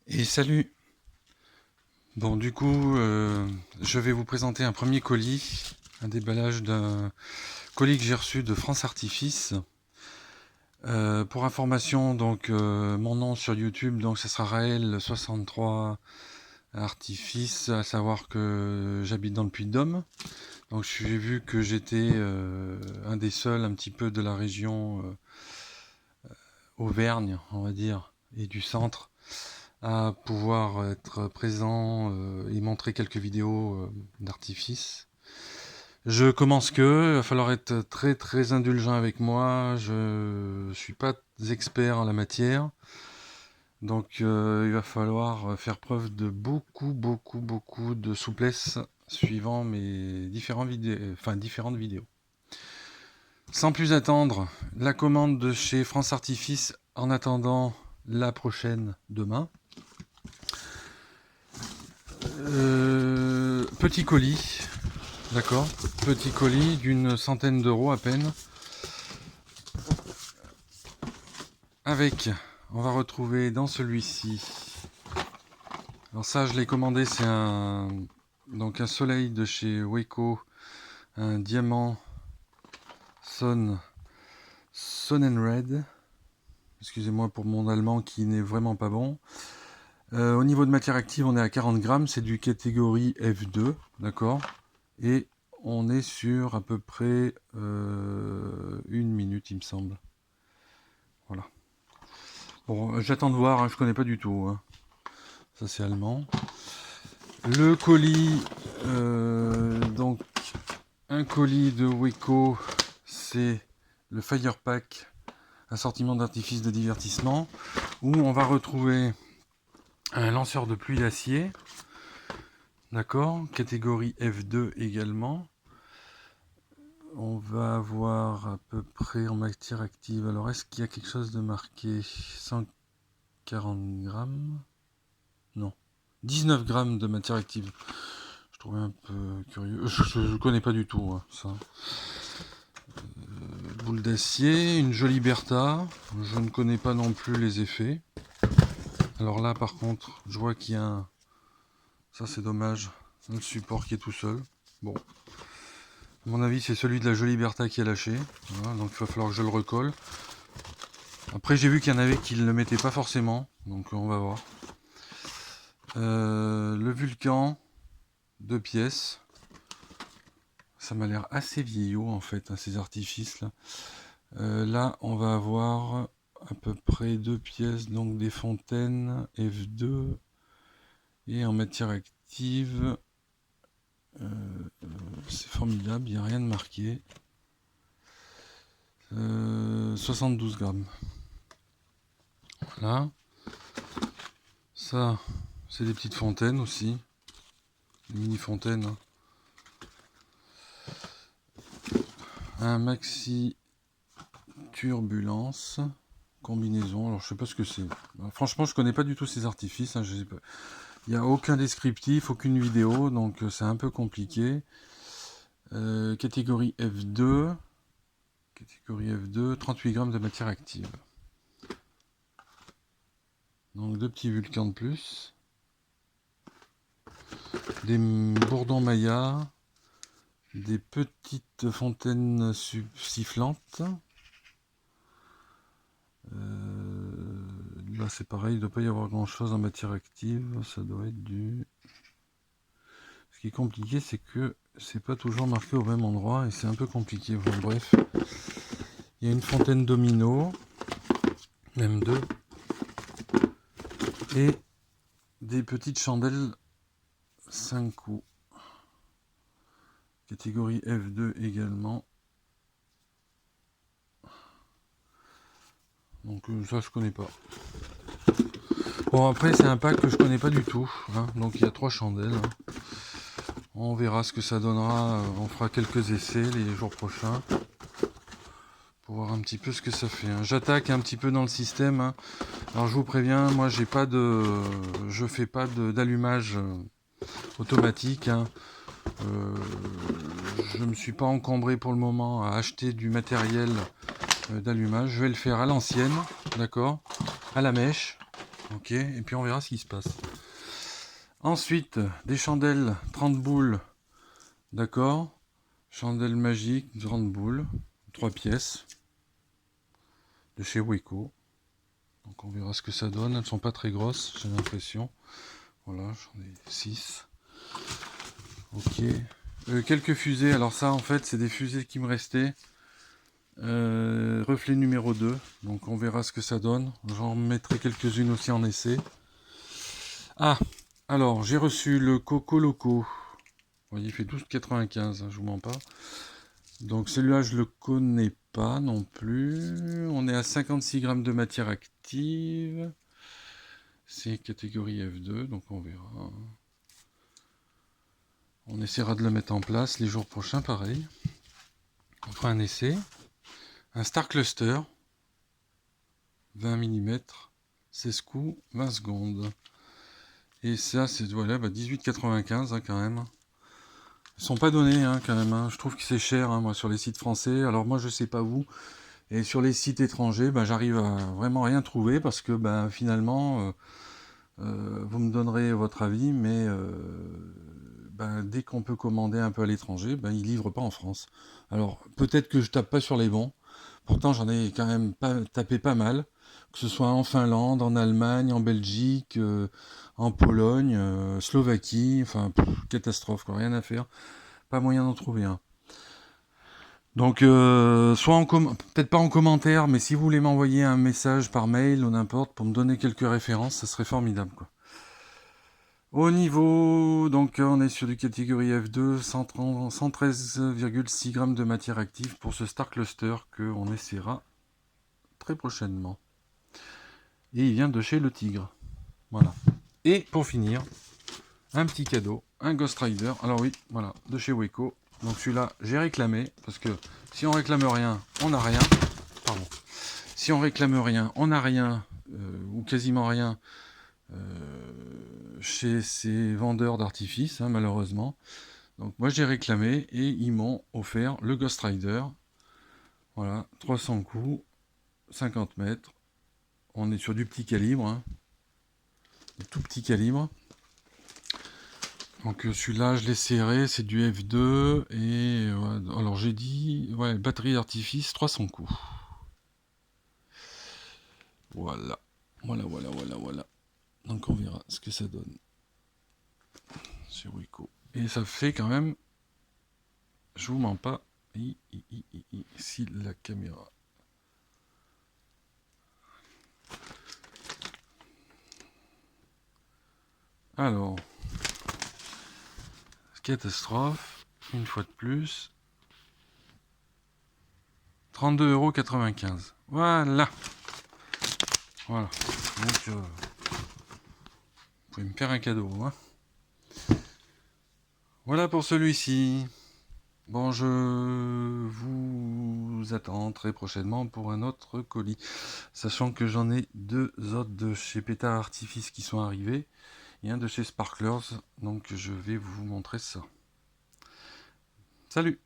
Et salut! Bon, du coup, je vais vous présenter un premier colis, un déballage d'un colis que j'ai reçu de France Artifice. Pour information, donc mon nom sur YouTube, donc ça sera Raël63 Artifice, à savoir que j'habite dans le Puy-de-Dôme. Donc j'ai vu que j'étais un des seuls un petit peu de la région Auvergne, on va dire, et du centre, à pouvoir être présent et montrer quelques vidéos d'artifice. Je commence il va falloir être très très indulgent avec moi, je suis pas expert en la matière, donc il va falloir faire preuve de beaucoup de souplesse suivant mes différentes vidéos. Sans plus attendre, la commande de chez France Artifice en attendant la prochaine demain. Petit colis, d'accord, petit colis d'une centaine d'euros à peine. Avec, on va retrouver dans celui-ci. Alors ça, je l'ai commandé, c'est donc un soleil de chez Weco, un diamant Sun Red. Excusez-moi pour mon allemand qui n'est vraiment pas bon. Au niveau de matière active, on est à 40 grammes, c'est du catégorie F2, d'accord. Et on est sur à peu près 1 minute, il me semble. Voilà. Bon, j'attends de voir, hein, je connais pas du tout. Hein. Ça, c'est allemand. Le colis, donc un colis de Weco, c'est le Fire Pack, assortiment d'artifices de divertissement, où on va retrouver un lanceur de pluie d'acier, d'accord, catégorie F2 également. On va avoir à peu près en matière active. Alors, est-ce qu'il y a quelque chose de marqué? 140 grammes? Non. 19 grammes de matière active. Je trouvais un peu curieux. Je ne connais pas du tout hein, ça. Boule d'acier, une jolie Bertha. Je ne connais pas non plus les effets. Alors là, par contre, je vois qu'il y a un... Ça, c'est dommage. Le support qui est tout seul. Bon. À mon avis, c'est celui de la jolie Bertha qui est lâché. Voilà, donc il va falloir que je le recolle. Après, j'ai vu qu'il y en avait qui ne le mettaient pas forcément. Donc on va voir. Le Vulcan, 2 pièces. Ça m'a l'air assez vieillot en fait, hein, ces artifices là. Là, on va avoir à peu près 2 pièces, donc des fontaines F2 et en matière active. C'est formidable, il n'y a rien de marqué. 72 grammes. Voilà. Ça, c'est des petites fontaines aussi. Des mini fontaines. Hein. Un maxi turbulence. Combinaison. Alors, je sais pas ce que c'est. Franchement, je connais pas du tout ces artifices. Hein, il n'y a aucun descriptif, aucune vidéo, donc c'est un peu compliqué. Catégorie F2. Catégorie F2, 38 grammes de matière active. Donc 2 petits vulcans de plus. Des bourdons Maya. Des petites fontaines sifflantes. Là c'est pareil, il ne doit pas y avoir grand chose en matière active. Ça doit être du... Ce qui est compliqué, c'est que c'est pas toujours marqué au même endroit et c'est un peu compliqué. Bon, bref, il y a une fontaine domino, même deux, et des petites chandelles 5 coups. Catégorie F2 également. Donc ça je connais pas. Bon après c'est un pack que je connais pas du tout. Hein. Donc il y a 3 chandelles. Hein. On verra ce que ça donnera. On fera quelques essais les jours prochains. Pour voir un petit peu ce que ça fait. Hein. J'attaque un petit peu dans le système. Hein. Alors je vous préviens, moi je fais pas d'allumage automatique. Hein. Je me suis pas encombré pour le moment à acheter du matériel d'allumage. Je vais le faire à l'ancienne, d'accord, à la mèche. Ok, et puis on verra ce qui se passe. Ensuite, des chandelles 30 boules. D'accord. Chandelle magique, 30 boules. 3 pièces. De chez Weco. Donc on verra ce que ça donne. Elles sont pas très grosses, j'ai l'impression. Voilà, j'en ai 6. Ok. Quelques fusées. Alors ça, en fait, c'est des fusées qui me restaient. Reflet numéro 2. Donc on verra ce que ça donne. J'en mettrai quelques-unes aussi en essai. Ah, alors j'ai reçu le Coco Loco. Vous voyez, il fait 12,95, hein, je vous mens pas. Donc celui-là, je le connais pas non plus. On est à 56 grammes de matière active. C'est catégorie F2, donc on verra. On essaiera de le mettre en place les jours prochains, pareil. On fera un essai. Un Star Cluster. 20 mm. 16 coups, 20 secondes. Et ça, c'est voilà, 18,95 hein, quand même. Ils sont pas donnés hein, quand même. Hein. Je trouve que c'est cher hein, moi sur les sites français. Alors moi je sais pas vous. Et sur les sites étrangers, j'arrive à vraiment rien trouver parce que finalement vous me donnerez votre avis, mais dès qu'on peut commander un peu à l'étranger, ils livrent pas en France. Alors peut-être que je tape pas sur les bons. Pourtant j'en ai quand même tapé pas mal, que ce soit en Finlande, en Allemagne, en Belgique, en Pologne, Slovaquie, enfin catastrophe quoi, rien à faire. Pas moyen d'en trouver un. Donc, soit peut-être pas en commentaire, mais si vous voulez m'envoyer un message par mail ou n'importe pour me donner quelques références, ça serait formidable, quoi. Au niveau, donc on est sur du catégorie F2, 113,6 grammes de matière active pour ce Star Cluster que on essaiera très prochainement. Et il vient de chez Le Tigre. Voilà. Et pour finir, un petit cadeau, un Ghost Rider. Alors oui, voilà, de chez Weco. Donc celui-là, j'ai réclamé, parce que si on réclame rien, on n'a rien. Pardon. Si on réclame rien, on n'a rien, ou quasiment rien, chez ces vendeurs d'artifices, hein, malheureusement. Donc moi j'ai réclamé, et ils m'ont offert le Ghost Rider. Voilà, 300 coups, 50 mètres. On est sur du petit calibre, hein, tout petit calibre. Donc celui-là, je l'ai serré, c'est du F2, et alors j'ai dit, batterie d'artifice, 300 coups. Voilà. Voilà. Donc on verra ce que ça donne sur Wico. Et ça fait quand même, je vous mens pas, si la caméra... Alors, catastrophe, une fois de plus, 32,95 €. Voilà. Voilà. Donc, vous pouvez me faire un cadeau. Hein. Voilà pour celui-ci. Bon, je vous attends très prochainement pour un autre colis. Sachant que j'en ai 2 autres de chez Pétard Artifice qui sont arrivés. Et un de chez Sparklers. Donc je vais vous montrer ça. Salut!